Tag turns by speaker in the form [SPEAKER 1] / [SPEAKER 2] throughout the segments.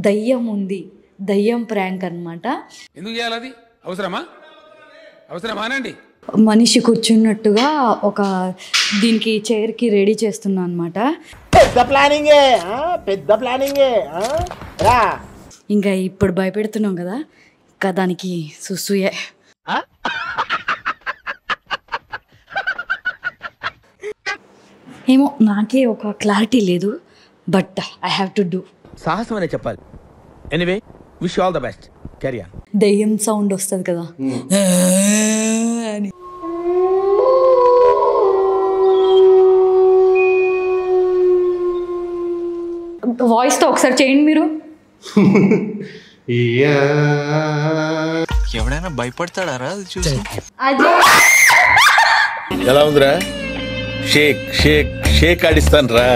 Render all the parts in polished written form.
[SPEAKER 1] దయ్యం ఉంది, దయ్యం ప్రాంక్ అనమాట.
[SPEAKER 2] ఎందుకు చేయాలి అది? అవసరమానండి.
[SPEAKER 1] మనిషి కూర్చున్నట్టుగా ఒక దీనికి చైర్కి రెడీ చేస్తున్నా అనమాట.
[SPEAKER 3] పెద్ద ప్లానింగే రా.
[SPEAKER 1] ఇంకా ఇప్పుడు భయపెడుతున్నాం కదా, ఇంకా దానికి సుసూయే. ఏమో నాకే ఒక క్లారిటీ లేదు, but I have to do.
[SPEAKER 4] సాహసం అనే చెప్పాలి. Anyway, wish all the best. Carry on.
[SPEAKER 1] దయ్యం సౌండ్ వస్తుంది కదా అని. వాయిస్తో ఒకసారి చేయండి మీరు.
[SPEAKER 5] ఎవడైనా భయపడతాడారా అది చూసి?
[SPEAKER 6] ఎలా ఉందిరా? షేక్ షేక్ షేక్ ఆడిస్తాను రా.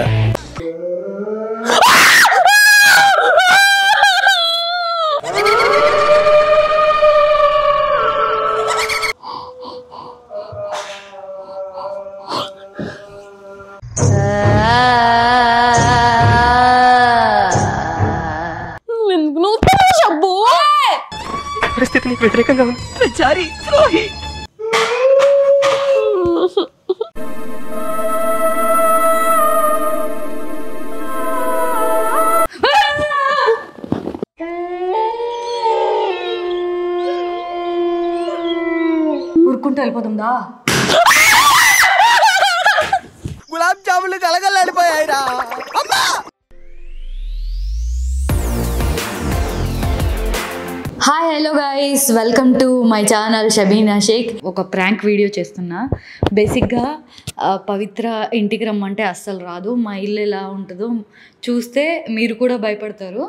[SPEAKER 3] పరిస్థితి నీకు వ్యతిరేకంగా ఉంది. ప్రచారి ద్రోహి.
[SPEAKER 1] ఊరుకుంటూ వెళ్ళిపోతుందా?
[SPEAKER 3] గులాబ్ జాములు కలగలాడిపోయాయిరా.
[SPEAKER 1] Hi hello guys, welcome to my channel Shabina Shaikh. ఒక ప్రాంక్ వీడియో చేస్తున్నా. బేసిక్గా పవిత్ర ఇంటికి రమ్మంటే అస్సలు రాదు. మా ఇల్లు ఎలా ఉంటుందో చూస్తే మీరు కూడా భయపడతారు.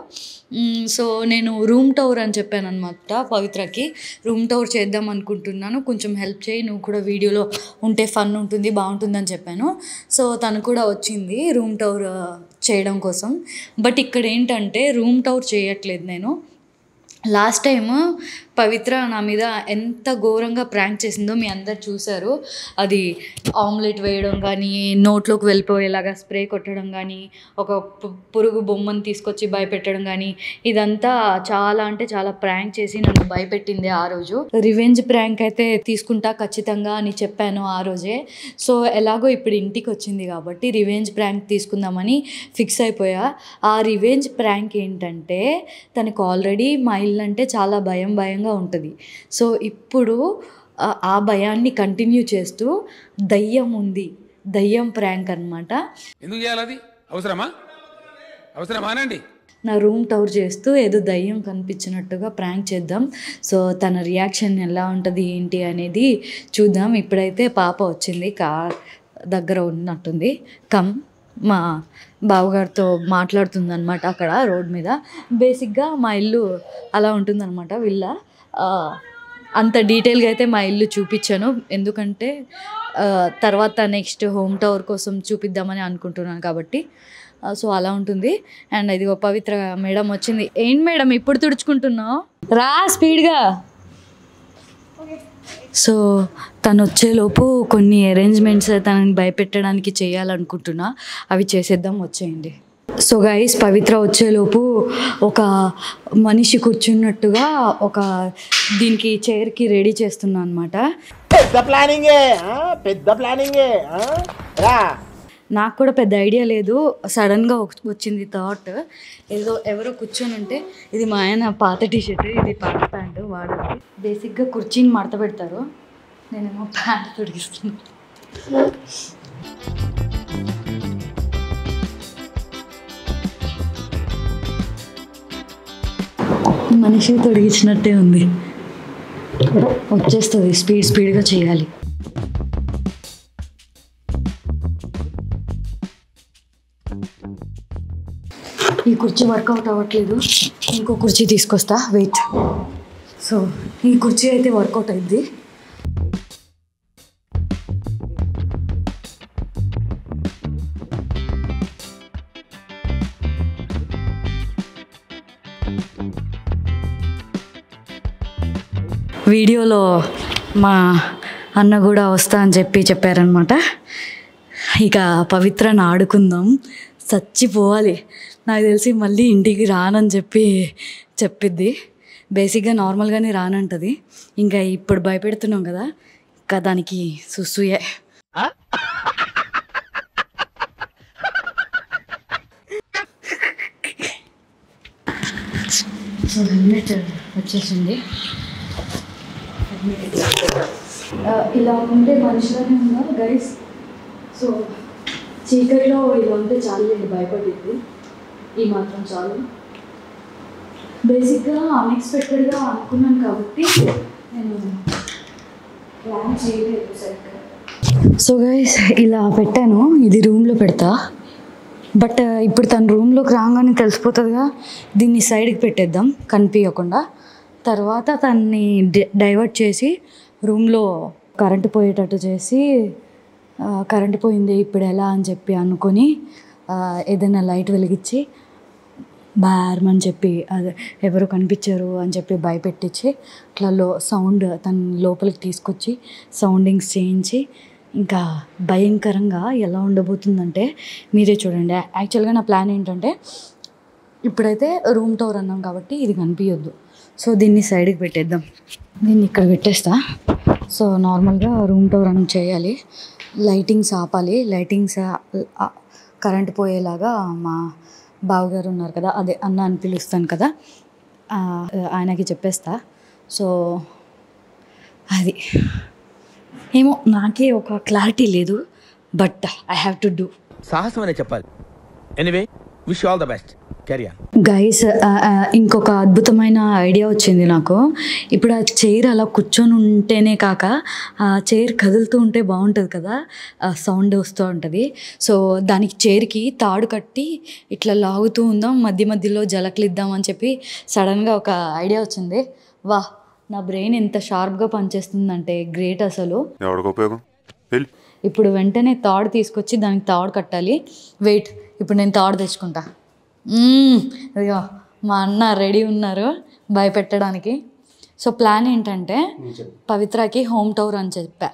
[SPEAKER 1] సో నేను రూమ్ టూర్ అని చెప్పాను అనమాట పవిత్రకి. రూమ్ టూర్ చేద్దాం అనుకుంటున్నాను, కొంచెం హెల్ప్ చేయి, నువ్వు కూడా వీడియోలో ఉంటే ఫన్ ఉంటుంది, బాగుంటుందని చెప్పాను. సో తను కూడా వచ్చింది రూమ్ టూర్ చేయడం కోసం. బట్ ఇక్కడ ఏంటంటే రూమ్ టూర్ చేయట్లేదు నేను. లాస్ట్ టైము పవిత్ర నా మీద ఎంత ఘోరంగా ప్రాంక్ చేసిందో మీ అందరు చూశారు. అది ఆమ్లెట్ వేయడం కానీ, నోట్లోకి వెళ్ళిపోయేలాగా స్ప్రే కొట్టడం కానీ, ఒక పురుగు బొమ్మను తీసుకొచ్చి భయపెట్టడం కానీ, ఇదంతా చాలా అంటే చాలా ప్రాంక్ చేసి నన్ను భయపెట్టింది ఆ రోజు. రివెంజ్ ప్రాంక్ అయితే తీసుకుంటా ఖచ్చితంగా అని చెప్పాను ఆ రోజే. సో ఎలాగో ఇప్పుడు ఇంటికి వచ్చింది కాబట్టి రివెంజ్ ప్రాంక్ తీసుకుందామని ఫిక్స్ అయిపోయా. ఆ రివెంజ్ ప్రాంక్ ఏంటంటే, తనకు ఆల్రెడీ మా ఇల్లు అంటే చాలా భయంగా ఉంటుంది. సో ఇప్పుడు ఆ భయాన్ని కంటిన్యూ చేస్తూ దయ్యం ఉంది, దయ్యం ప్రాంక్ అనమాట.
[SPEAKER 2] ఎందుకు చేయాలి అది? అవసరమానండి.
[SPEAKER 1] నా రూమ్ టూర్ చేస్తూ ఏదో దయ్యం కనిపించినట్టుగా ప్రాంక్ చేద్దాం. సో తన రియాక్షన్ ఎలా ఉంటుంది ఏంటి అనేది చూద్దాం. ఇప్పుడైతే పాప వచ్చింది, కార్ దగ్గర ఉన్నట్టుంది. మా బావగారితో మాట్లాడుతుంది అనమాట అక్కడ రోడ్ మీద. బేసిక్గా మా ఇల్లు అలా ఉంటుందన్నమాట, విల్లా. అంత డీటెయిల్గా అయితే మా ఇల్లు చూపించాను, ఎందుకంటే తర్వాత నెక్స్ట్ హోమ్ టూర్ కోసం చూపిద్దామని అనుకుంటున్నాను కాబట్టి. సో అలా ఉంటుంది. అండ్ ఇదిగో పవిత్ర మేడం వచ్చింది. ఏంటి మేడం ఇప్పుడు తుడుచుకుంటున్నావు? రా స్పీడ్గా. సో తను వచ్చేలోపు కొన్ని అరేంజ్మెంట్స్ తనని భయపెట్టడానికి చేయాలనుకుంటున్నా, అవి చేసేద్దాం, వచ్చేయండి. సో గైస్, పవిత్ర వచ్చేలోపు ఒక మనిషి కూర్చున్నట్టుగా ఒక దీనికి చైర్కి రెడీ చేస్తున్నా అనమాట.
[SPEAKER 3] పెద్ద ప్లానింగే రా.
[SPEAKER 1] నాకు కూడా పెద్ద ఐడియా లేదు, సడన్గా వచ్చింది థాట్. ఎవరో కూర్చొని ఉంటే, ఇది మా ఆయన పాత టీషర్ట్, ఇది పాత ప్యాంటు వాడాలి. బేసిక్గా కుర్చీని మడత పెడతారు, నేనేమో ప్యాంట్ తొడిగిస్తున్నాను. మనిషి తొడిగించినట్టే ఉంది, వచ్చేస్తుంది. స్పీడ్గా చేయాలి. ఈ కుర్చీ వర్కౌట్ అవ్వట్లేదు, ఇంకో కుర్చీ తీసుకొస్తా, వెయిట్. సో ఈ కుర్చీ అయితే వర్కౌట్ అయింది. వీడియోలో మా అన్న కూడా వస్తా అని చెప్పారనమాట. ఇక పవిత్రను ఆడుకుందాం, చచ్చిపోవాలి. నాకు తెలిసి మళ్ళీ ఇంటికి రానని చెప్పిద్ది. బేసిక్గా నార్మల్గానే రానంటది. ఇంకా ఇప్పుడు భయపెడుతున్నాం కదా, ఇంకా దానికి సుసూయే. సో హెల్మెట్ వచ్చేసింది. ఇలా ఉంటే మనుషులనే ఉన్నారు గైస్. సో చీకటిలో ఇలా ఉంటే చాలు, భయపడింది. ఈ మాత్రం చాలు. బేసిక్గా అన్ఎక్స్పెక్టెడ్గా అనుకున్నాను కాబట్టి నేను ప్లాన్ చేయలేదు సరిగ్గా. సో గైస్ ఇలా పెట్టాను, ఇది రూమ్లో పెడతా. బట్ ఇప్పుడు తన రూమ్లోకి రాగానే తెలిసిపోతుందిగా, దీన్ని సైడ్కి పెట్టేద్దాం కనిపించకుండా. తర్వాత తన్ని డైవర్ట్ చేసి రూమ్లో కరెంటు పోయేటట్టు చేసి, కరెంటు పోయింది ఇప్పుడు ఎలా అని చెప్పి అనుకొని ఏదైనా లైట్ వెలిగించి బార్మని చెప్పి అదే ఎవరు కనిపించారు అని చెప్పి భయపెట్టించి అట్లా సౌండ్ తన లోపలికి తీసుకొచ్చి సౌండింగ్స్ చేయించి ఇంకా భయంకరంగా ఎలా ఉండబోతుందంటే మీరే చూడండి. యాక్చువల్గా నా ప్లాన్ ఏంటంటే ఇప్పుడైతే రూమ్ టూర్ అన్నాం కాబట్టి ఇది కనిపించొద్దు. సో దీన్ని సైడ్కి పెట్టేద్దాం, దీన్ని ఇక్కడ పెట్టేస్తా. సో నార్మల్గా రూమ్ టూర్ అని చేయాలి, లైటింగ్స్ ఆపాలి. లైటింగ్స్ కరెంట్ పోయేలాగా మా బావగారు ఉన్నారు కదా, అదే అన్న అని పిలుస్తాను కదా, ఆయనకి చెప్పేస్తా. సో అది ఏమో నాకే ఒక క్లారిటీ లేదు, but I have to do.
[SPEAKER 4] సాహసం అనే చెప్పాలి. Anyway wish all the best. Carry on
[SPEAKER 1] guys. ఇంకొక అద్భుతమైన ఐడియా వచ్చింది నాకు. ఇప్పుడు ఆ చైర్ అలా కూర్చొని ఉంటేనే కాక ఆ చైర్ కదులుతూ ఉంటే బాగుంటుంది కదా, సౌండ్ వస్తూ ఉంటుంది. సో దానికి చైర్కి తాడు కట్టి ఇట్లా లాగుతూ ఉందాం, మధ్య మధ్యలో జలకలిద్దాం అని చెప్పి సడన్గా ఒక ఐడియా వచ్చింది. వా, నా బ్రెయిన్ ఎంత షార్ప్గా పనిచేస్తుందంటే గ్రేట్ అసలు. ఇప్పుడు వెంటనే తాడు తీసుకొచ్చి దానికి తాడు కట్టాలి. వెయిట్, ఇప్పుడు నేను తాడు తెచ్చుకుంటా. అదిగో మా అన్న రెడీ ఉన్నారు భయపెట్టడానికి. సో ప్లాన్ ఏంటంటే పవిత్రకి హోమ్ టూర్ అని చెప్పా.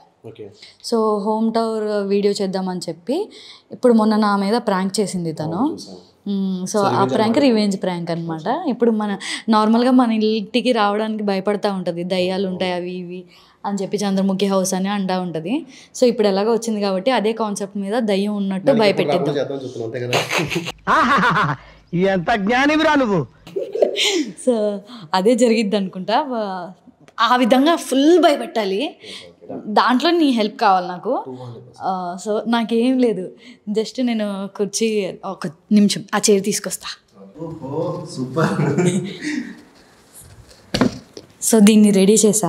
[SPEAKER 1] సో హోమ్ టూర్ వీడియో చేద్దామని చెప్పి ఇప్పుడు మొన్న నా మీద ప్రాంక్ చేసింది తను. సో ఆ ప్రాంక్ రివెంజ్ ప్రాంక్ అనమాట. ఇప్పుడు నార్మల్గా మన ఇంటికి రావడానికి భయపడతా ఉంటుంది, దయ్యాలు ఉంటాయి అవి ఇవి అని చెప్పి చంద్రముఖి హౌస్ అని అంటా ఉంటుంది. సో ఇప్పుడు ఎలాగో వచ్చింది కాబట్టి అదే కాన్సెప్ట్ మీద దయ్యం ఉన్నట్టు భయపెట్టేద్దాం.
[SPEAKER 3] ఎంత జ్ఞానివిరా నువ్వు.
[SPEAKER 1] సో అదే జరిగిద్ది అనుకుంటా. ఆ విధంగా ఫుల్ భయపెట్టాలి. దాంట్లో నీ హెల్ప్ కావాలి నాకు. సో నాకేం లేదు, జస్ట్ నేను కుర్చీ ఒక నిమిషం ఆ చైర్ తీసుకొస్తా. సో దీన్ని రెడీ చేసా.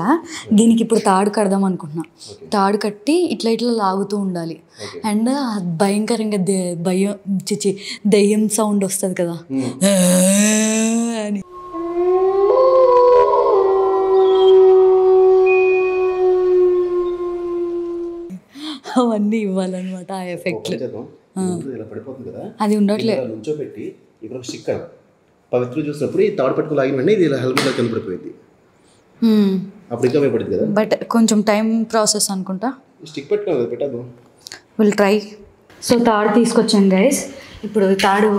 [SPEAKER 1] దీనికి ఇప్పుడు తాడు కడదాం అనుకుంటున్నా. తాడు కట్టి ఇట్లా ఇట్లా లాగుతూ ఉండాలి. అండ్ భయంకరంగా దెయ్యం సౌండ్ వస్తుంది కదా అని. అవన్నీ ఇవ్వాలన్నమాట ఆ ఎఫెక్ట్లు. అది ఉండట్లేదు.
[SPEAKER 7] పవిత్ర చూసినప్పుడు ఈ తాడు పట్టుకు లాగినండి, ఇది ఇలా హెల్మెట్ కింద పడిపోయింది. అప్పుడు ఇంకా భయపడింది కదా.
[SPEAKER 1] బట్ కొంచెం టైం ప్రాసెస్ అనుకుంటా.
[SPEAKER 7] స్టిక్ పెట్టుకోవాలి, పెట్టదు.
[SPEAKER 1] Will try. సో తాడు తీసుకొచ్చాను గైస్. ఇప్పుడు తాడు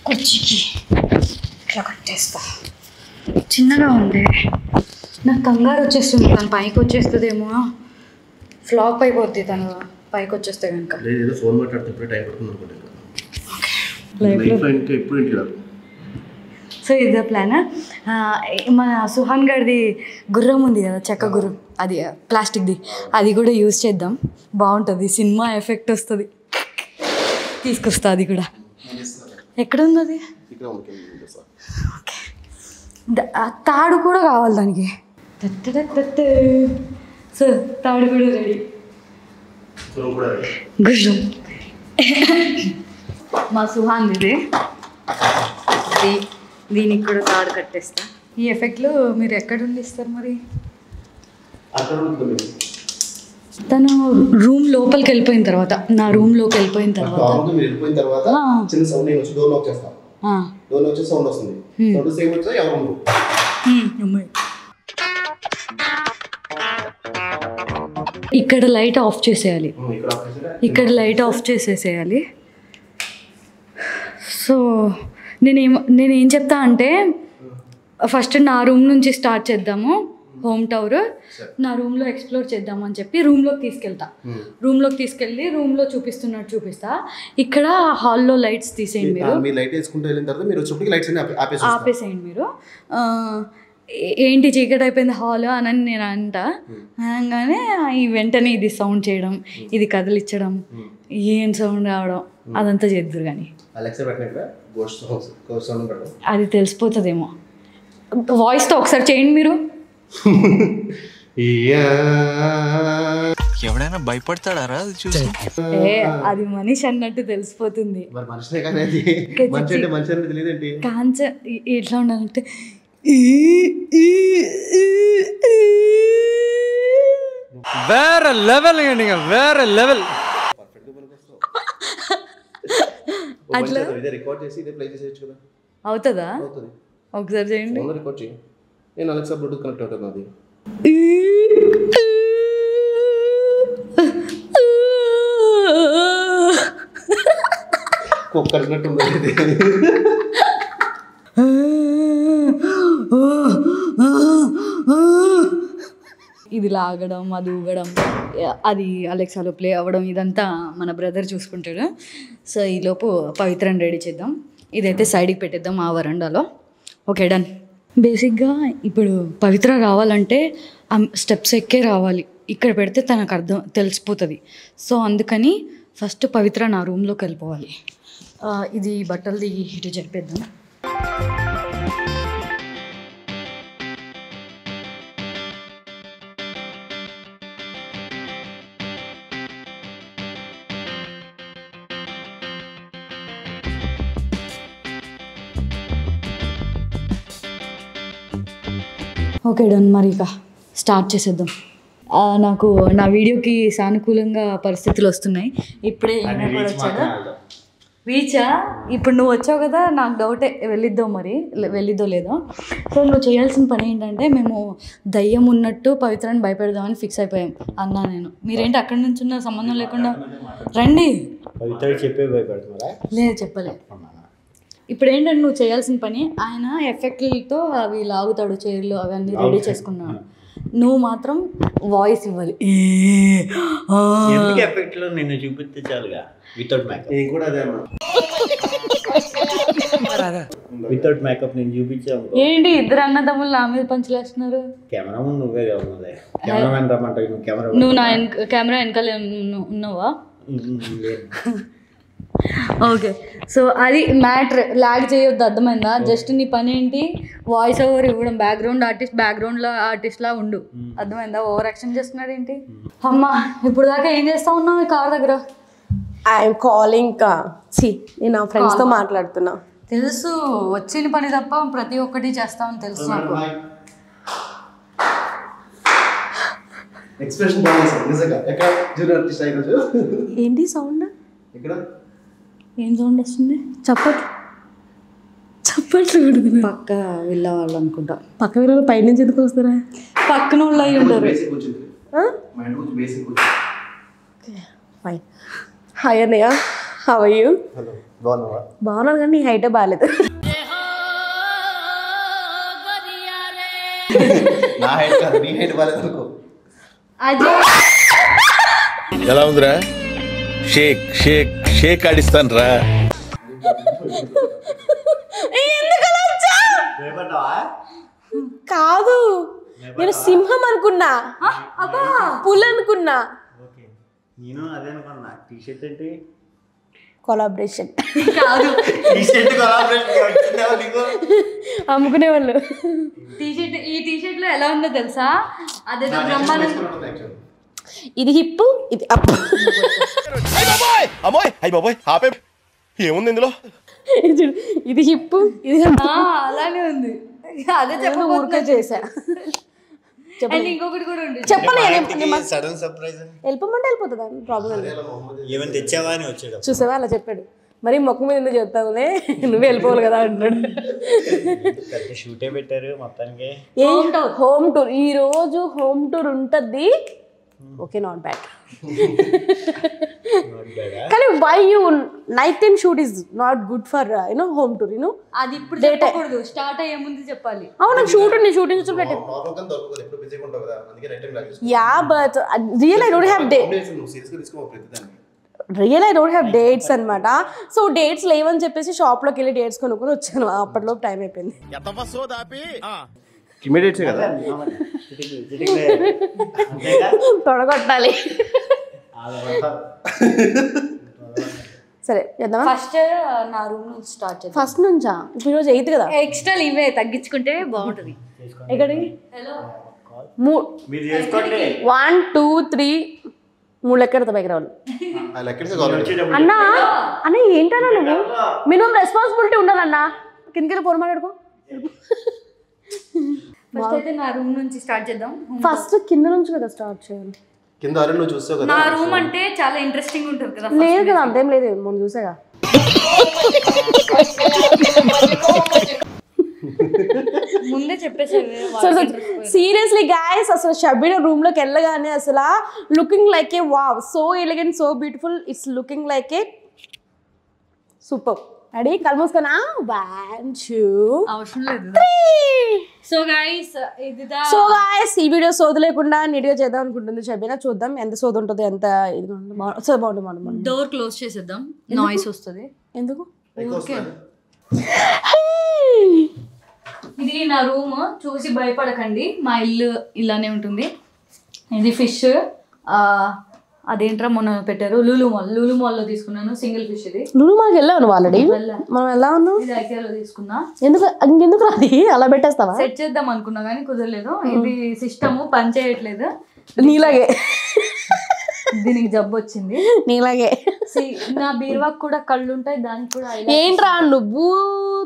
[SPEAKER 1] కుర్చీకి ఇట్లా కట్టేస్తా. చిన్నగా ఉంది, నాకు కంగారు వచ్చేస్తుంది. తను పైకి వచ్చేస్తుందేమో, ఫ్లాప్ అయిపోద్ది తను పైకి వచ్చేస్తే కనుక.
[SPEAKER 7] ఏదో ఫోన్ మాట్లాడుతున్నప్పుడు టైం పడుతుంది అనుకుంటాను.
[SPEAKER 1] సో ఇదే ప్లాన్. మన సుహాన్ గారిది గుర్రం ఉంది కదా, చెక్క గుర్రం, అది ప్లాస్టిక్ది, అది కూడా యూజ్ చేద్దాం, బాగుంటుంది, సినిమా ఎఫెక్ట్ వస్తుంది. తీసుకొస్తా అది కూడా. ఎక్కడుంది అది? ఓకే, తాడు కూడా కావాలి దానికి. సో తాడు కూడా రెడీ. గుర్రం మా సుహాన్ ఇది. దీనికి కూడా తాడు కట్టేస్తా. ఈ ఎఫెక్ట్లు మీరు ఎక్కడుండి ఇస్తారు మరి? తను రూమ్ లోపలికి వెళ్ళిపోయిన తర్వాత, నా రూమ్లోకి వెళ్ళిపోయిన తర్వాత ఇక్కడ లైట్ ఆఫ్ చేసేయాలి, ఇక్కడ లైట్ ఆఫ్ చేసేసేయాలి. సో నేనేం చెప్తా అంటే ఫస్ట్ నా రూమ్ నుంచి స్టార్ట్ చేద్దాము, హోమ్ టూర్. నా రూమ్లో ఎక్స్ప్లోర్ చేద్దాం అని చెప్పి రూమ్లోకి తీసుకెళ్తా. రూమ్లోకి తీసుకెళ్ళి రూమ్లో చూపిస్తా. ఇక్కడ హాల్లో లైట్స్ తీసేయండి మీరు,
[SPEAKER 7] లైట్ వేసుకుంటూ వెళ్ళిన తర్వాత మీరు వచ్చేప్పటికి లైట్స్ అన్ని
[SPEAKER 1] ఆపేసేయండి మీరు. ఏంటి చీకటి అయిపోయింది హాల్ అని నేను అనగానే ఈ వెంటనే ఇది సౌండ్ చేయడం, ఇది కదిలిచ్చడం, ఏం సౌండ్ రావడం అదంతా చేద్దురు. కానీ అది తెలిసిపోతుందేమో. వాయిస్తో ఒకసారి చేయండి మీరు.
[SPEAKER 5] ఎవడైనా భయపడతాడారా అది చూసి?
[SPEAKER 1] అది మనిషి అన్నట్టు తెలిసిపోతుంది. కాన్సెప్ట్ ఎట్లా ఉండాలంటే
[SPEAKER 3] వేరే లెవెల్ అండి, వేరే లెవెల్.
[SPEAKER 1] అట్లా
[SPEAKER 7] రికార్డ్ చేసి ఇదే ప్లే చేసేయచ్చు కదా.
[SPEAKER 1] అవుతుందా? ఒకసారి చేయండి.
[SPEAKER 7] రికార్డ్ చేయి. నేను అలెక్సా బ్లూటూత్ కనెక్ట్ అవుతుంది అది. కుక్కరినట్టుంది.
[SPEAKER 1] ఇది లాగడం, అది ఊగడం, అది అలెక్సాలో ప్లే అవ్వడం, ఇదంతా మన బ్రదర్ చూసుకుంటాడు. సో ఈలోపు పవిత్రని రెడీ చేద్దాం. ఇదైతే సైడ్కి పెట్టేద్దాం ఆ వరండాలో. Okay, done. బేసిక్గా ఇప్పుడు పవిత్ర రావాలంటే స్టెప్స్ ఎక్కే రావాలి. ఇక్కడ పెడితే తనకు తెలిసిపోతుంది. సో అందుకని ఫస్ట్ పవిత్ర నా రూమ్లోకి వెళ్ళిపోవాలి. ఇది బట్టలది ఇటు జరిపేద్దాం. Okay, done. మరి ఇక స్టార్ట్ చేసేద్దాం. నాకు నా వీడియోకి సానుకూలంగా పరిస్థితులు వస్తున్నాయి. ఇప్పుడే వచ్చాడు. రీచా? ఇప్పుడు నువ్వు వచ్చావు కదా, నాకు డౌటే వెళ్ళిద్దో లేదో. సో నువ్వు చేయాల్సిన పని ఏంటంటే, మేము దయ్యం ఉన్నట్టు పవిత్రాన్ని భయపెడదామని ఫిక్స్ అయిపోయాం అన్నా నేను. మీరేంటి అక్కడి నుంచి ఉన్న సంబంధం లేకుండా రండి. లేదు, చెప్పలే. ఇప్పుడు ఏంటంటే నువ్వు చేయాల్సిన పని, ఆయన ఎఫెక్ట్లతో అవి లాగుతాడు, చైర్లు అవన్నీ రెడీ చేసుకున్నాడు. నువ్వు మాత్రం వాయిస్ ఇవ్వాలి.
[SPEAKER 8] నిన్ను చూపిస్తే చాలుగా, వితౌట్ మేకప్. వితౌట్ మేకప్ నేను చూపించాను.
[SPEAKER 1] ఏంటి ఇద్దరు అన్నదమ్ములు నా మీద పంచలేస్తున్నారు?
[SPEAKER 8] కెమెరా ముందు నువ్వే కావాలి, కెమెరామెన్ రమ్మంటావు.
[SPEAKER 1] నువ్వు నా కెమెరా వెనకాల ఉన్నావా? ఓకే, సో అది మ్యాటర్. లాగ్ చేయొద్దు, అర్థమైందా? జస్ట్ నీ పని ఏంటి, వాయిస్ ఓవర్ ఇవ్వడం. బ్యాక్గ్రౌండ్లో ఆర్టిస్ట్లా ఉండు, అర్థమైందా? ఓవర్ యాక్షన్ చేస్తున్నాడు ఏంటి? అమ్మా, ఇప్పుడు దాకా ఏం చేస్తా ఉన్నావు కార్ దగ్గర?
[SPEAKER 9] I'm calling. నేను నా ఫ్రెండ్స్తో మాట్లాడుతున్నా.
[SPEAKER 1] తెలుసు, వచ్చిన పని తప్ప ప్రతి ఒక్కటి చేస్తామని తెలుసు నాకు.
[SPEAKER 9] ఏంటి సౌండ్?
[SPEAKER 1] ఏం సౌండ్ వస్తుంది? చప్పట్లు కొడుతుంది. పక్క వెళ్ళేవాళ్ళు అనుకుంటా.
[SPEAKER 9] పక్క వీళ్ళు పైనుంచి ఎందుకు వస్తారా?
[SPEAKER 1] పక్కన వాళ్ళు అయి ఉంటారు.
[SPEAKER 9] హాయ్ అన్నయ్య, హౌ ఆర్ యూ? బాగున్నాను, కానీ నీ హైటే బాగాలేదు.
[SPEAKER 6] ఎలా ఉందిరా? షేక్ షేక్ షేక్ ఆడిస్తాను రా.
[SPEAKER 9] కాదు, నేను సింహం అనుకున్నా, పుల్ అనుకున్నా.
[SPEAKER 8] నేను అదే అనుకున్నా. టీషర్ట్ ఏంటి?
[SPEAKER 9] కొలాబరేషన్
[SPEAKER 1] కాదు,
[SPEAKER 9] అమ్ముకునే వాళ్ళు.
[SPEAKER 1] ఈ టీషర్ట్ లో ఎలా ఉందో తెలుసా? అదే బ్రహ్మానందం.
[SPEAKER 9] ఇది హిప్, ఇది అప్.
[SPEAKER 6] ఏముంది ఇందులో?
[SPEAKER 9] ఇది హిప్, ఇది
[SPEAKER 1] అలానే ఉంది. అదే
[SPEAKER 9] ఊరికే చేసా.
[SPEAKER 1] ఇంకొకటి కూడా ఉంది.
[SPEAKER 8] Sudden surprise.
[SPEAKER 9] వెళ్ళిపోమంటే వెళ్ళిపోతుందా? ప్రాబ్లం
[SPEAKER 8] ఏమైనా తెచ్చావా అని వచ్చాడు.
[SPEAKER 9] చూసావా అలా చెప్పాడు. మరి మొక్క మీద ఎందుకు చెప్తావులే, నువ్వే వెళ్ళిపోవాలి కదా అంటున్నాడు.
[SPEAKER 8] షూటే పెట్టారు మొత్తానికి.
[SPEAKER 9] హోమ్ టూర్ ఈ రోజు హోమ్ టూర్ ఉంటుంది. Okay, not bad. కానీ why you night time shoot is not good for home tour
[SPEAKER 1] అది ఇప్పుడు చెప్పకూడదు, స్టార్ట్ అయ్యే ముందు చెప్పాలి.
[SPEAKER 9] అవును షూట్ ఉంది, షూటింగ్ చూపెట్టి. Yeah but real I don't have dates అనమాట. సో డేట్స్ లేవని చెప్పేసి షాప్లోకి వెళ్ళి డేట్స్ కొనుక్కొని వచ్చాను. అప్పట్లో టైం అయిపోయింది. తొడగొట్టాలి. సరే చేద్దామా? ఫస్ట్
[SPEAKER 1] నా రూమ్ నుంచి స్టార్ట్ చేద్దాం.
[SPEAKER 9] ఫస్ట్ నుంచా? ఇప్పుడు ఈరోజు 8 కదా.
[SPEAKER 1] ఎక్స్ట్రా ఇవే తగ్గించుకుంటే బాగుంటుంది.
[SPEAKER 9] ఎక్కడికి?
[SPEAKER 1] హలో
[SPEAKER 9] 1 2 3 3 లెక్క పైకి రావాలి. అన్నా అన్న ఏంటన్నా నువ్వు? మినిమం రెస్పాన్సిబిలిటీ ఉండాలన్నా. కిందకి ఫోన్ మాట్లాడుకో.
[SPEAKER 1] ఫస్ట్ అయితే నా రూమ్ నుంచి స్టార్ట్ చేద్దాం.
[SPEAKER 9] ఫస్ట్ కింద నుంచి కదా స్టార్ట్ చేయాలి.
[SPEAKER 7] కింద నువ్వు చూసావు కదా,
[SPEAKER 1] నా రూమ్ అంటే చాలా ఇంట్రెస్టింగ్ ఉంటుంది కదా.
[SPEAKER 9] లేదు కదా, అంతేం లేదు, మనం చూసాగా.
[SPEAKER 1] ముందే చెప్పేసారు.
[SPEAKER 9] సీరియస్లీ గైస్, అసలు షబీనా రూమ్ లోకి వెళ్ళగానే అసలు looking like A wow, so elegant, so beautiful. It's looking like A super. Ready? కళ్ళు మూసుకున్నా. 1 2
[SPEAKER 1] అవసరం లేదు. సో గైస్
[SPEAKER 9] ఈ వీడియో సోదు లేకుండా నీట్గా చేద్దాం అనుకుంటుంది షబీనా. చూద్దాం ఎంత సోదు ఉంటుంది, ఎంత ఇది బాగుంటుంది.
[SPEAKER 1] డోర్ క్లోజ్ చేసేద్దాం, నాయిస్ వస్తుంది.
[SPEAKER 9] ఎందుకు?
[SPEAKER 1] ఇది నా రూమ్. చూసి భయపడకండి, మా ఇల్లు ఇలానే ఉంటుంది. ఇది ఫిష్, అదేంట్రా మొన్న పెట్టారు, లూలు మాల్లో తీసుకున్నాను. సింగిల్ ఫిష్ ఇది.
[SPEAKER 9] లూలు మాల్కి వెళ్ళావు నువ్వు ఆల్రెడీ? మనం ఎలా ఉన్నావు?
[SPEAKER 1] ఇది ఐకియాలో తీసుకున్నా.
[SPEAKER 9] ఇంకెందుకు రాది అలా పెట్టేస్తావా?
[SPEAKER 1] సెట్ చేద్దాం అనుకున్నా కానీ కుదరలేదు. ఇది సిస్టమ్ పని చేయట్లేదు.
[SPEAKER 9] నీలాగే
[SPEAKER 1] దీనికి జబ్బు వచ్చింది.
[SPEAKER 9] నీలాగే
[SPEAKER 1] నా బీరువాకు కూడా కళ్ళు ఉంటాయి, దానికి కూడా.
[SPEAKER 9] ఏంట్రా నువ్వు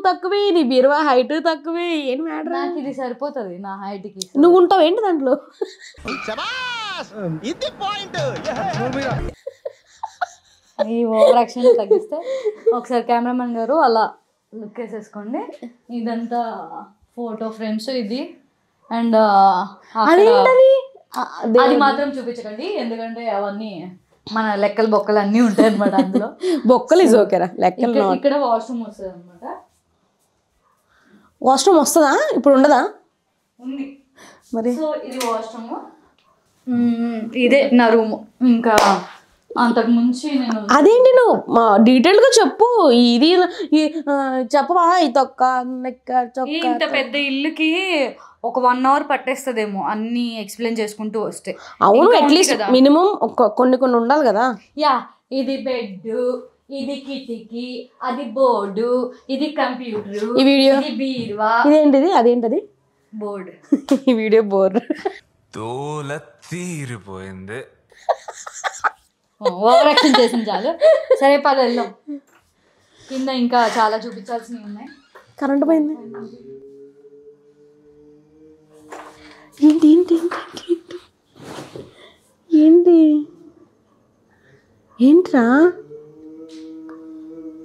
[SPEAKER 9] తక్కువే, నీ బీరువా హైట్ తక్కువే, ఏం మ్యాటర్?
[SPEAKER 1] నాకు ఇది సరిపోతుంది నా హైట్ కి.
[SPEAKER 9] నువ్వు ఉంటావు ఏంటి దాంట్లో?
[SPEAKER 1] ఈ ఓవర్ యాక్షన్ తగ్గిస్తే ఒకసారి కెమెరామెన్ గారు అలా లుక్ వేసేసుకోండి. ఇదంతా ఫోటో ఫ్రేమ్స్ ఇది. అండ్ అది మాత్రం చూపించకండి, ఎందుకంటే అవన్నీ మన లెక్కలు బొక్కలు అన్నీ ఉంటాయి అనమాట అందులో.
[SPEAKER 9] బొక్కలు ఇస్ ఓకేరా, లెక్కలు.
[SPEAKER 1] ఇక్కడ వాష్రూమ్ వస్తుంది అనమాట.
[SPEAKER 9] వాష్రూమ్ వస్తుందా? ఇప్పుడు ఉండదా?
[SPEAKER 1] ఉంది
[SPEAKER 9] మరి.
[SPEAKER 1] సో ఇది వాష్రూమ్, ఇదే నా రూమ్. ఇంకా అంతకు ముంచి నేను
[SPEAKER 9] అదేంటి నువ్వు డీటెయిల్ గా చెప్పు. ఇది చెప్పవా? ఈ తొక్క
[SPEAKER 1] ఇంత పెద్ద ఇల్లుకి ఒక 1 hour పట్టేస్తుందేమో అన్ని ఎక్స్ప్లెయిన్ చేసుకుంటూ వస్తే.
[SPEAKER 9] అవును, అట్లీస్ట్ మినిమం కొన్ని ఉండాలి కదా.
[SPEAKER 1] యా, ఇది బెడ్, ఇది కిటికీ, అది బోర్డు, ఇది కంప్యూటర్,
[SPEAKER 9] ఈ వీడియో,
[SPEAKER 1] ఇది బీరువా.
[SPEAKER 9] ఇదేంటిది? అదేంటది?
[SPEAKER 1] బోర్డ్.
[SPEAKER 9] ఈ వీడియో బోర్డు
[SPEAKER 5] తోల తీరిపోయింది.
[SPEAKER 1] ఓవర్ యాక్షన్ చేసింది చాలు. సరే పద వెళ్దాం. కింద ఇంకా చాలా చూపించాల్సినవి ఉన్నాయి.
[SPEAKER 9] కరెంట్ పోయింది. ఏంటి ఏంటి ఏంటి ఏంట్రా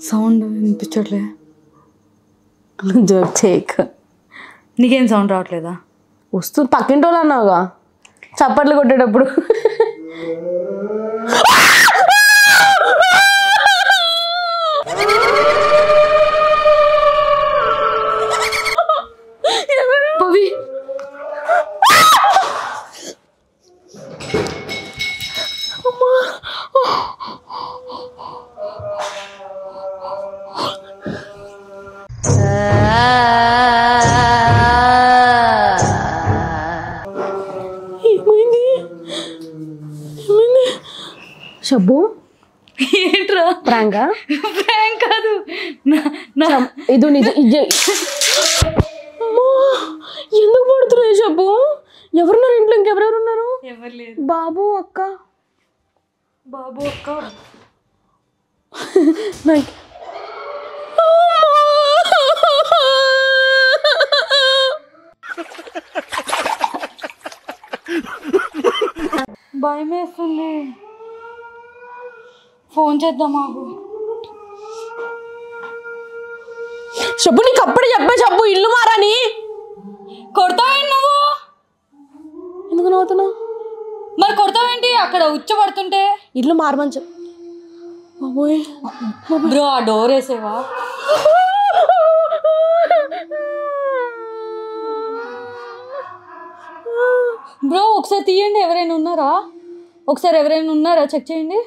[SPEAKER 1] సౌండ్ వినిపించట్లే?
[SPEAKER 9] జోక్ చేయక.
[SPEAKER 1] నీకేం సౌండ్ రావట్లేదా?
[SPEAKER 9] వస్తుంది, పక్కింటి వాళ్ళు అన్నావుగా చప్పట్లు కొట్టేటప్పుడు. షబ్బు
[SPEAKER 1] ఏంట్రా?
[SPEAKER 9] ప్రాంకా?
[SPEAKER 1] ప్రాంక్ కాదు,
[SPEAKER 9] ఇది ఎందుకు పడుతున్నాయి షబ్బు? ఎవరున్నారు ఇంట్లో? ఇంకెవరెవరు ఉన్నారు?
[SPEAKER 1] ఎవరు లేరు.
[SPEAKER 9] బాబు అక్క.
[SPEAKER 1] బాబు అక్క భయం వేస్తుంది. ఫోన్ చేద్దాం మాకు.
[SPEAKER 9] షబ్బు నీకు అప్పుడు చెప్పే షబ్బు ఇల్లు మారని.
[SPEAKER 1] కొడతావేంటి నువ్వు?
[SPEAKER 9] ఎందుకు నవ్వుతున్నావు?
[SPEAKER 1] మరి కొడతావేంటి? అక్కడ ఉచ్చ పడుతుంటే.
[SPEAKER 9] ఇల్లు మారమని చెప్పు.
[SPEAKER 1] బ్రో ఆ డోర్ వేసేవా? బ్రో ఒకసారి తీయండి, ఎవరైనా ఉన్నారా? ఒకసారి ఎవరైనా ఉన్నారా చెక్ చేయండి.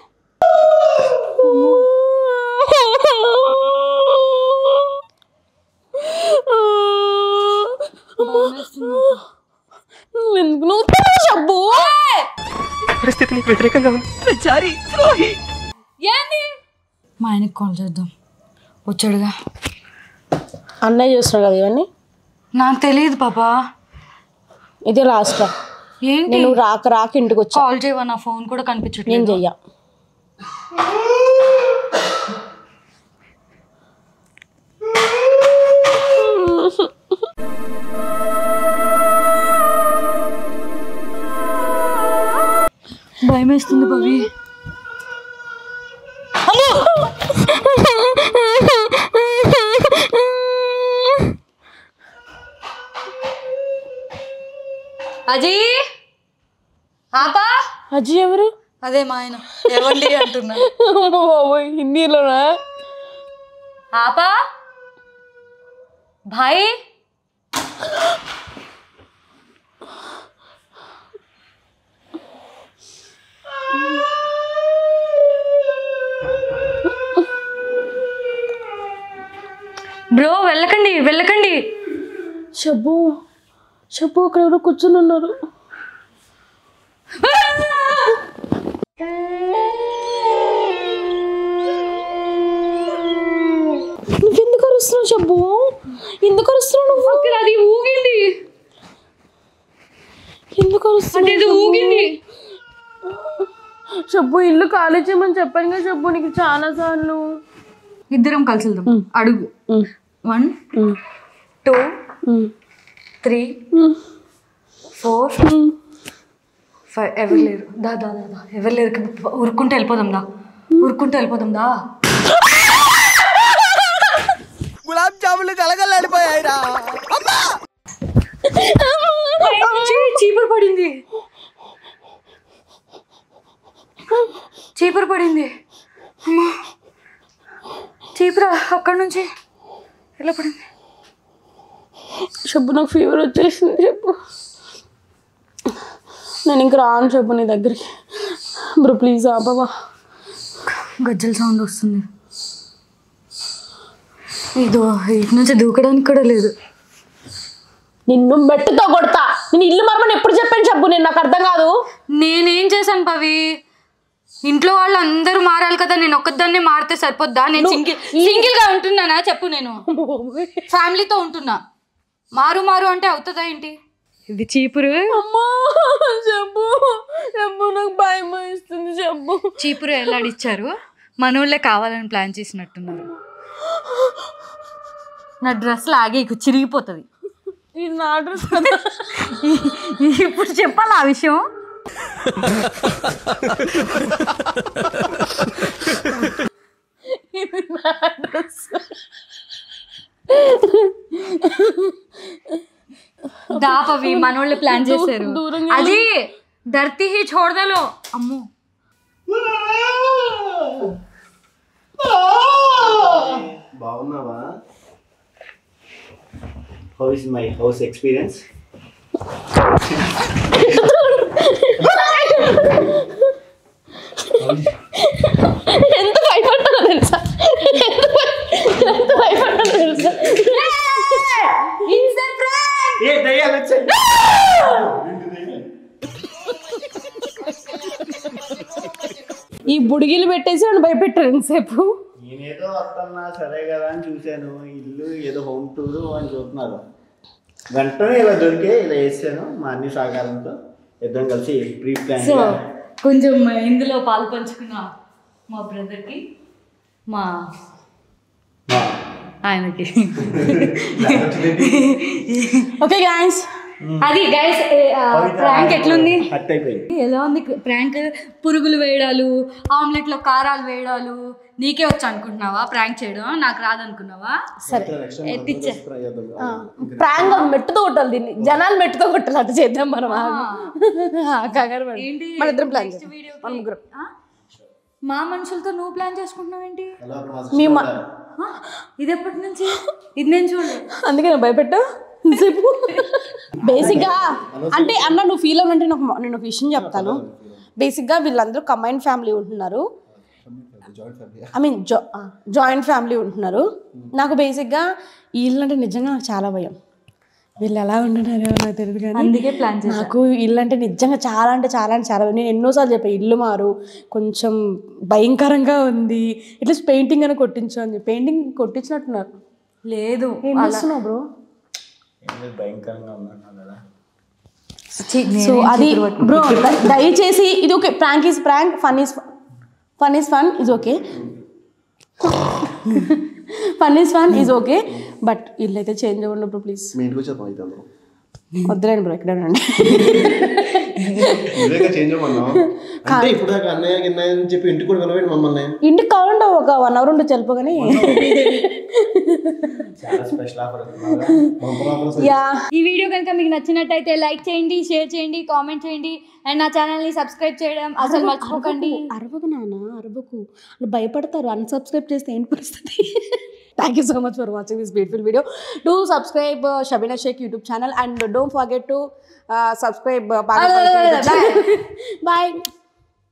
[SPEAKER 3] పరిస్థితి నీకు వ్యతిరేకంగా ఉంది.
[SPEAKER 1] మా ఆయనకి కాల్ చేద్దాం, వచ్చాడుగా.
[SPEAKER 9] అన్నయ్య చేస్తున్నాడు కదా ఇవన్నీ.
[SPEAKER 1] నాకు తెలియదు పాపా.
[SPEAKER 9] ఇది లాస్ట్
[SPEAKER 1] ఏంటి
[SPEAKER 9] నేను రాక ఇంటికి వచ్చా.
[SPEAKER 1] కాల్ చేయవా? నా ఫోన్ కూడా కనిపించట్లేదు.
[SPEAKER 9] నేను చెయ్యా.
[SPEAKER 1] భయం వేస్తుంది పవి. అజీ ఆపా.
[SPEAKER 9] అజీ ఎవరు?
[SPEAKER 1] అదే మా ఆయన. ఏవండి అంటున్నా.
[SPEAKER 9] హిందీలోనా?
[SPEAKER 1] ఆపా భాయ్. బ్రో వెళ్ళకండి వెళ్ళకండి.
[SPEAKER 9] షబ్బు అక్కడ ఎవరో కూర్చొని ఉన్నారు. నువ్వెందుకు అరుస్తున్నావు షబ్బు? ఎందుకు అరుస్తున్నావు నువ్వు?
[SPEAKER 1] అక్కడ అది ఊగింది.
[SPEAKER 9] ఎందుకు అరుస్తున్నావు?
[SPEAKER 1] ఊగింది.
[SPEAKER 9] షబ్బు ఇల్లు ఖాళీ చేయమని చెప్పాను కదా షబ్బు నీకు చాలా సార్లు.
[SPEAKER 1] ఇద్దరం కలిసి వెళ్దాం. అడుగు. 1 2 3 4 5. ఎవరు లేరు. దా దా దా ఎవరు లేరు. ఉరుక్కుంటూ వెళ్ళిపోదాం దా. ఉరుక్కుంటూ వెళ్ళిపోదాం దా.
[SPEAKER 3] గులాబ్ జాములు కలగలాడిపోయాయిరా.
[SPEAKER 1] చీపురు పడింది. చీపురు పడింది. అమ్మా చీపురు అక్కడి నుంచి ఎలా పడింది?
[SPEAKER 9] చెప్పు నాకు ఫీవర్ వచ్చేసింది. చెప్పు నేను ఇంక రాను చెప్పు నీ దగ్గరికి. బ్రో ప్లీజ్ ఆపవా.
[SPEAKER 1] గజ్జల సౌండ్ వస్తుంది. ఇదో ఇటు నుంచి దూకడానికి కూడా లేదు.
[SPEAKER 9] నిన్ను మెట్టుతో కొడతా. నేను ఇల్లు మరమని ఎప్పుడు చెప్పాను చెప్పు. నేను నాకు అర్థం కాదు.
[SPEAKER 1] నేనేం చేశాను పవి? ఇంట్లో వాళ్ళు అందరూ మారాలి కదా, నేను ఒక్కదాన్నే మారితే సరిపోద్దా? నేను సింగిల్ గా ఉంటున్నానా చెప్పు? నేను ఫ్యామిలీతో ఉంటున్నా. మారు అంటే అవుతుందా ఏంటి? ఇది చీపురు.
[SPEAKER 9] అమ్మా చెప్పు చెప్పు నాకు భయం వేస్తుంది చెప్పు.
[SPEAKER 1] చీపురు ఎలాడిచ్చారు? మనోళ్ళే కావాలని ప్లాన్ చేసినట్టున్నారు. నా డ్రెస్ లాగే చిరిగిపోతుంది.
[SPEAKER 9] ఇది నా డ్రెస్.
[SPEAKER 1] ఇప్పుడు చెప్పాలి ఆ విషయం.
[SPEAKER 9] ఇది నా డ్రెస్.
[SPEAKER 1] దాపవి మనోళ్ళు ప్లాన్ చేశారు. అది ధర్తీ హీ చోడదలో. అమ్మో
[SPEAKER 8] బాగున్నావా? How is my house experience?
[SPEAKER 9] ఎంత భయపడ్డానో తెలుసా? ఎంత భయపడ్డానో తెలుసా? ఈ బుడిగిలు పెట్టేసి నన్ను భయపెట్టారు ఎంతసేపు.
[SPEAKER 8] నేనేదో వస్తున్నా సరే కదా అని చూశాను. ఇల్లు ఏదో హోమ్ టూర్ అని చూస్తున్నారు. వెంటనే ఇలా దొరికే ఇలా వేసాను మా అన్ని సహకారంతో. ఇద్దరం కలిసి ప్రీ ప్లాన్.
[SPEAKER 1] సో కొంచెం ఇందులో పాలు పంచుకున్న మా బ్రదర్కి, మా ఆయనకి.
[SPEAKER 9] ఓకే గైస్,
[SPEAKER 1] అది గైస్ ప్రాంక్ ఎట్లుంది?
[SPEAKER 8] హట్ అయిపోయింది.
[SPEAKER 1] ఎలా ఉంది ప్రాంక్? పురుగులు వేయడాలు, ఆమ్లెట్లో కారాలు వేయడాలు నీకే వచ్చు అనుకుంటున్నావా? ప్రాంక్ చేయడం నాకు రాదు అనుకున్నావా?
[SPEAKER 9] సరే
[SPEAKER 1] ఎత్తిచ్చే
[SPEAKER 9] ప్రాంక్ మెట్టుతో కొట్టాలి. దీన్ని జనాలు మెట్టుతో కొట్టాలి. అటు చేద్దాం మనం. కంగారు పడి మన ఇద్దరం ప్లాన్ చేద్దాం. మన ముగ్గురం
[SPEAKER 1] మా మనుషులతో నువ్వు ప్లాన్ చేసుకుంటున్నావు ఏంటి?
[SPEAKER 9] మీ
[SPEAKER 1] ఇది ఎప్పటి నుంచి? ఇది నేను చూడలేదు,
[SPEAKER 9] అందుకే నేను భయపెట్టా చెప్పు. బేసిక్గా అంటే అన్న నువ్వు ఫీల్ అవ్వాలంటే నేను ఒక విషయం చెప్తాను. బేసిక్గా వీళ్ళందరూ కంబైన్డ్ ఫ్యామిలీ ఉంటున్నారు, ఐ మీన్ జాయింట్ ఫ్యామిలీ ఉంటున్నారు. నాకు బేసిక్గా ఇల్లు అంటే నిజంగా నాకు చాలా భయం. వీళ్ళు ఎలా ఉంటున్నారు నాకు తెలియదు కానీ
[SPEAKER 1] అందుకే ప్లాన్ చేశాను.
[SPEAKER 9] నాకు ఇల్లు అంటే నిజంగా చాలా అంటే చాలా అంటే చాలా భయం. నేను ఎన్నోసార్లు చెప్పాను ఇల్లు మారు, కొంచెం భయంకరంగా ఉంది, ఇట్లీస్ట్ పెయింటింగ్ అని కొట్టించు అని చెప్పి. పెయింటింగ్ కొట్టించినట్టున్నారు.
[SPEAKER 1] లేదు
[SPEAKER 9] ఏం చేస్తున్నావు బ్రో?
[SPEAKER 8] భయంకరంగా ఉన్నాను కదా.
[SPEAKER 9] సో అది బ్రో దయచేసి ఇది okay, prank is prank, fun is fun is okay, fun is fun is okay, but ఇల్లు అయితే చేంజ్ అవ్వండి బ్రో ప్లీజ్.
[SPEAKER 7] మీ ఇంటికి వచ్చేద్దాం అయితే అందరం.
[SPEAKER 9] వద్దులేండి బ్రో ఇక్కడ ఉండండి.
[SPEAKER 7] ఇదేగా చేంజ్ అవ్వమన్నాం అంటే ఇప్పుడు దాకా అన్నయ్య గిన్నయ్య అని చెప్పి ఇంటికి కూడా వెళ్ళవేంటి మమ్మల్ని?
[SPEAKER 9] ఇంటికి కావాలంటే ఒక 1 hour ఉంటే చెల్పో కానీ.
[SPEAKER 8] చాలా స్పెషల్ ఆఫర్.
[SPEAKER 9] యా
[SPEAKER 1] ఈ వీడియో కనుక మీకు నచ్చినట్టయితే లైక్ చేయండి, షేర్ చేయండి, కామెంట్ చేయండి అండ్ నా ఛానల్ని సబ్స్క్రైబ్ చేయడం అసలు మర్చిపోకండి.
[SPEAKER 9] అరవకు నాన్న, అరవకు, భయపడతారు. అన్సబ్స్క్రైబ్ చేస్తే ఏంటి పరిస్థితి? Thank you so much for watching this beautiful video. Do subscribe Shabina Sheikh YouTube channel and don't forget to subscribe. Bye.